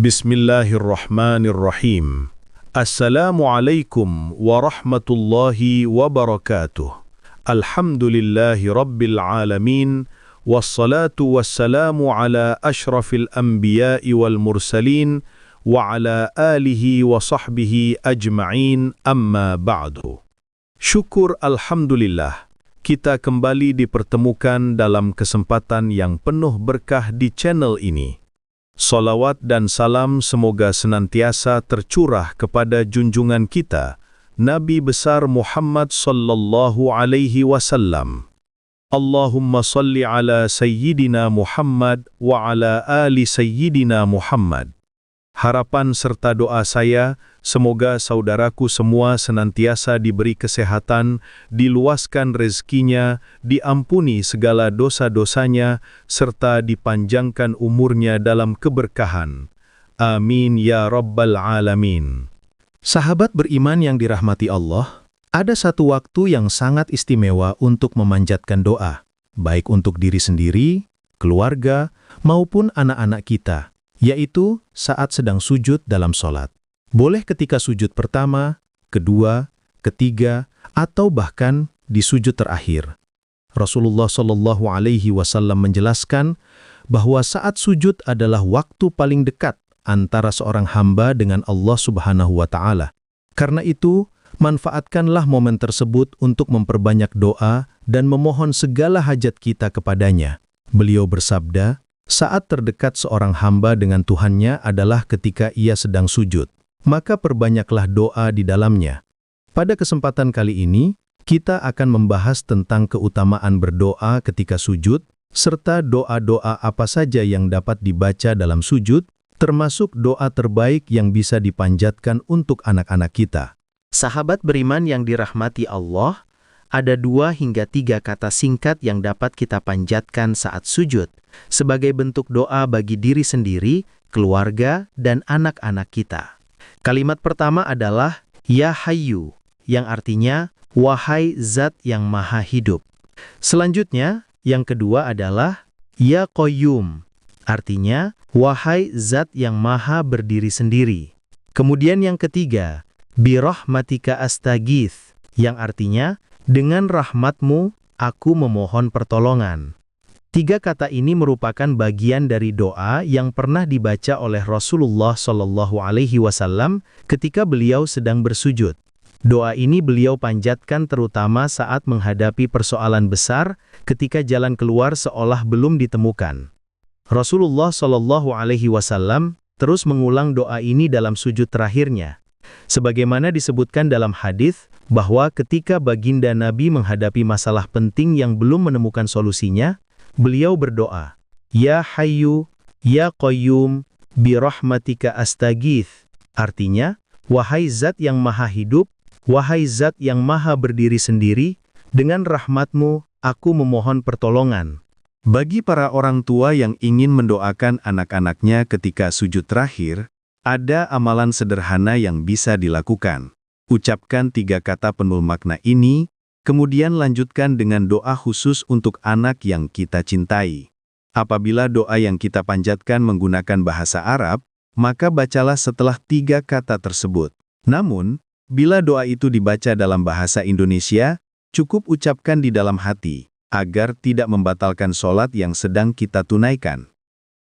Bismillahirrahmanirrahim. Assalamualaikum warahmatullahi wabarakatuh. Alhamdulillahi rabbil alamin. Wassalatu wassalamu ala ashrafil anbiya'i wal mursalin wa ala alihi wa sahbihi ajma'in, amma ba'du. Syukur alhamdulillah, kita kembali dipertemukan dalam kesempatan yang penuh berkah di channel ini. Salawat dan salam semoga senantiasa tercurah kepada junjungan kita, Nabi besar Muhammad sallallahu alaihi wasallam. Allahumma salli ala Sayyidina Muhammad wa ala ali Sayyidina Muhammad. Harapan serta doa saya, semoga saudaraku semua senantiasa diberi kesehatan, diluaskan rezekinya, diampuni segala dosa-dosanya, serta dipanjangkan umurnya dalam keberkahan. Amin ya Rabbal Alamin. Sahabat beriman yang dirahmati Allah, ada satu waktu yang sangat istimewa untuk memanjatkan doa, baik untuk diri sendiri, keluarga, maupun anak-anak kita, yaitu saat sedang sujud dalam sholat. Boleh ketika sujud pertama, kedua, ketiga, atau bahkan di sujud terakhir. Rasulullah Shallallahu Alaihi Wasallam menjelaskan bahwa saat sujud adalah waktu paling dekat antara seorang hamba dengan Allah Subhanahu wa Ta'ala. Karena itu, manfaatkanlah momen tersebut untuk memperbanyak doa dan memohon segala hajat kita kepadanya. Beliau bersabda, saat terdekat seorang hamba dengan Tuhannya adalah ketika ia sedang sujud, maka perbanyaklah doa di dalamnya. Pada kesempatan kali ini, kita akan membahas tentang keutamaan berdoa ketika sujud, serta doa-doa apa saja yang dapat dibaca dalam sujud, termasuk doa terbaik yang bisa dipanjatkan untuk anak-anak kita. Sahabat beriman yang dirahmati Allah, ada 2 hingga 3 kata singkat yang dapat kita panjatkan saat sujud, sebagai bentuk doa bagi diri sendiri, keluarga, dan anak-anak kita. Kalimat pertama adalah Ya Hayyu, yang artinya Wahai Zat yang Maha Hidup. Selanjutnya, yang kedua adalah Ya Qayyum, artinya Wahai Zat yang Maha Berdiri Sendiri. Kemudian yang ketiga, Birahmatika Astaghith, yang artinya dengan rahmatmu aku memohon pertolongan. 3 kata ini merupakan bagian dari doa yang pernah dibaca oleh Rasulullah Shallallahu Alaihi Wasallam ketika beliau sedang bersujud. Doa ini beliau panjatkan terutama saat menghadapi persoalan besar ketika jalan keluar seolah belum ditemukan. Rasulullah Shallallahu Alaihi Wasallam terus mengulang doa ini dalam sujud terakhirnya. Sebagaimana disebutkan dalam hadis bahwa ketika baginda Nabi menghadapi masalah penting yang belum menemukan solusinya, beliau berdoa, Ya Hayyu, Ya Qayyum, Birahmatika Astaghith. Artinya, Wahai Zat yang Maha Hidup, Wahai Zat yang Maha Berdiri Sendiri, dengan rahmatmu aku memohon pertolongan. Bagi para orang tua yang ingin mendoakan anak-anaknya ketika sujud terakhir, ada amalan sederhana yang bisa dilakukan. Ucapkan 3 kata penuh makna ini, kemudian lanjutkan dengan doa khusus untuk anak yang kita cintai. Apabila doa yang kita panjatkan menggunakan bahasa Arab, maka bacalah setelah 3 kata tersebut. Namun, bila doa itu dibaca dalam bahasa Indonesia, cukup ucapkan di dalam hati, agar tidak membatalkan sholat yang sedang kita tunaikan.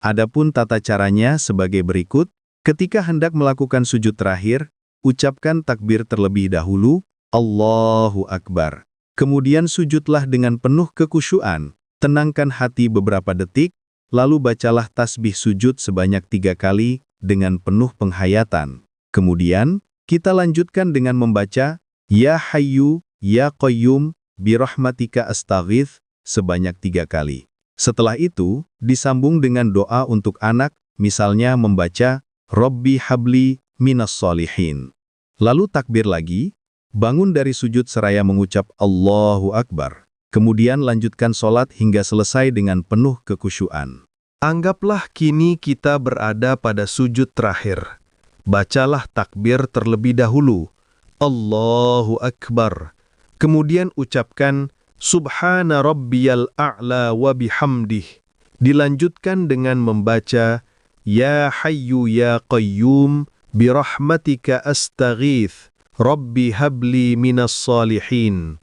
Adapun tata caranya sebagai berikut. Ketika hendak melakukan sujud terakhir, ucapkan takbir terlebih dahulu, Allahu Akbar. Kemudian sujudlah dengan penuh kekhusyuan, tenangkan hati beberapa detik, lalu bacalah tasbih sujud sebanyak 3 kali dengan penuh penghayatan. Kemudian, kita lanjutkan dengan membaca, Ya Hayyu, Ya Qayyum, Birahmatika Astaghith sebanyak 3 kali. Setelah itu, disambung dengan doa untuk anak, misalnya membaca, Rabbi habli minas solihin. Lalu takbir lagi, bangun dari sujud seraya mengucap Allahu Akbar. Kemudian lanjutkan sholat hingga selesai dengan penuh kekhusyuan. Anggaplah kini kita berada pada sujud terakhir. Bacalah takbir terlebih dahulu, Allahu Akbar. Kemudian ucapkan Subhana Rabbiyal A'la wa bihamdih. Dilanjutkan dengan membaca Ya Hayyu Ya Qayyum, birahmatika astaghith, Rabbi habli minas salihin.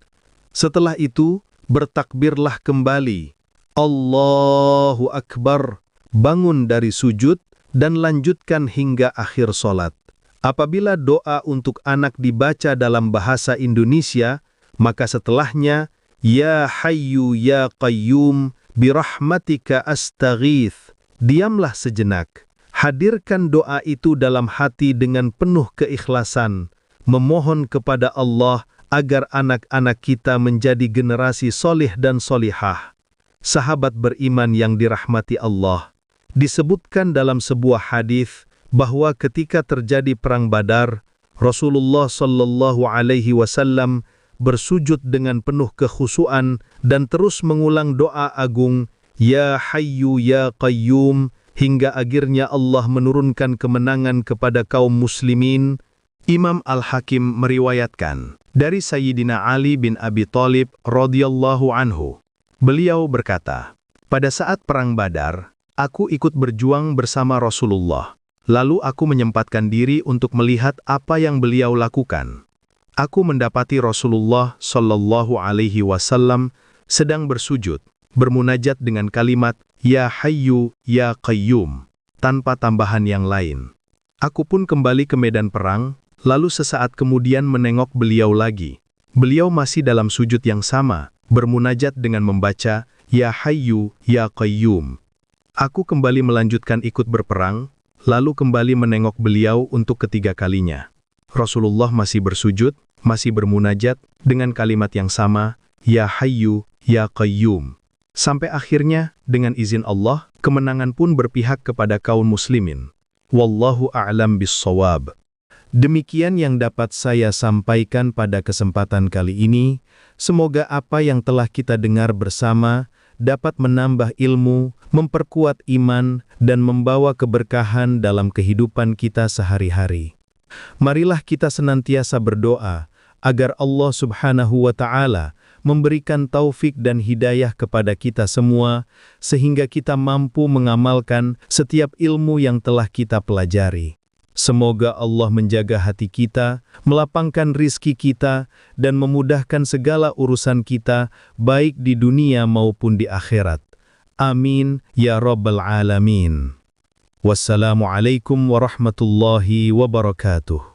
Setelah itu, bertakbirlah kembali. Allahu Akbar, bangun dari sujud, dan lanjutkan hingga akhir solat. Apabila doa untuk anak dibaca dalam bahasa Indonesia, maka setelahnya, Ya Hayyu Ya Qayyum, birahmatika astaghith. Diamlah sejenak. Hadirkan doa itu dalam hati dengan penuh keikhlasan, memohon kepada Allah agar anak-anak kita menjadi generasi solih dan solihah. Sahabat beriman yang dirahmati Allah, disebutkan dalam sebuah hadis bahwa ketika terjadi perang Badar, Rasulullah Shallallahu Alaihi Wasallam bersujud dengan penuh kekhusyuan dan terus mengulang doa agung, Ya Hayyu Ya Qayyum, hingga akhirnya Allah menurunkan kemenangan kepada kaum muslimin. Imam Al-Hakim meriwayatkan dari Sayyidina Ali bin Abi Thalib radhiyallahu anhu. Beliau berkata, pada saat perang Badar, aku ikut berjuang bersama Rasulullah. Lalu aku menyempatkan diri untuk melihat apa yang beliau lakukan. Aku mendapati Rasulullah Shallallahu Alaihi Wasallam sedang bersujud, bermunajat dengan kalimat Ya Hayyu Ya Qayyum, tanpa tambahan yang lain. Aku pun kembali ke medan perang, lalu sesaat kemudian menengok beliau lagi. Beliau masih dalam sujud yang sama, bermunajat dengan membaca Ya Hayyu Ya Qayyum. Aku kembali melanjutkan ikut berperang, lalu kembali menengok beliau untuk ketiga kalinya. Rasulullah masih bersujud, masih bermunajat dengan kalimat yang sama, Ya Hayyu Ya Qayyum. Sampai akhirnya, dengan izin Allah, kemenangan pun berpihak kepada kaum muslimin. Wallahu a'lam bis-shawab. Demikian yang dapat saya sampaikan pada kesempatan kali ini. Semoga apa yang telah kita dengar bersama dapat menambah ilmu, memperkuat iman, dan membawa keberkahan dalam kehidupan kita sehari-hari. Marilah kita senantiasa berdoa agar Allah Subhanahu wa Ta'ala memberikan taufik dan hidayah kepada kita semua, sehingga kita mampu mengamalkan setiap ilmu yang telah kita pelajari. Semoga Allah menjaga hati kita, melapangkan rizki kita, dan memudahkan segala urusan kita, baik di dunia maupun di akhirat. Amin, ya Rabbal Alamin. Wassalamualaikum warahmatullahi wabarakatuh.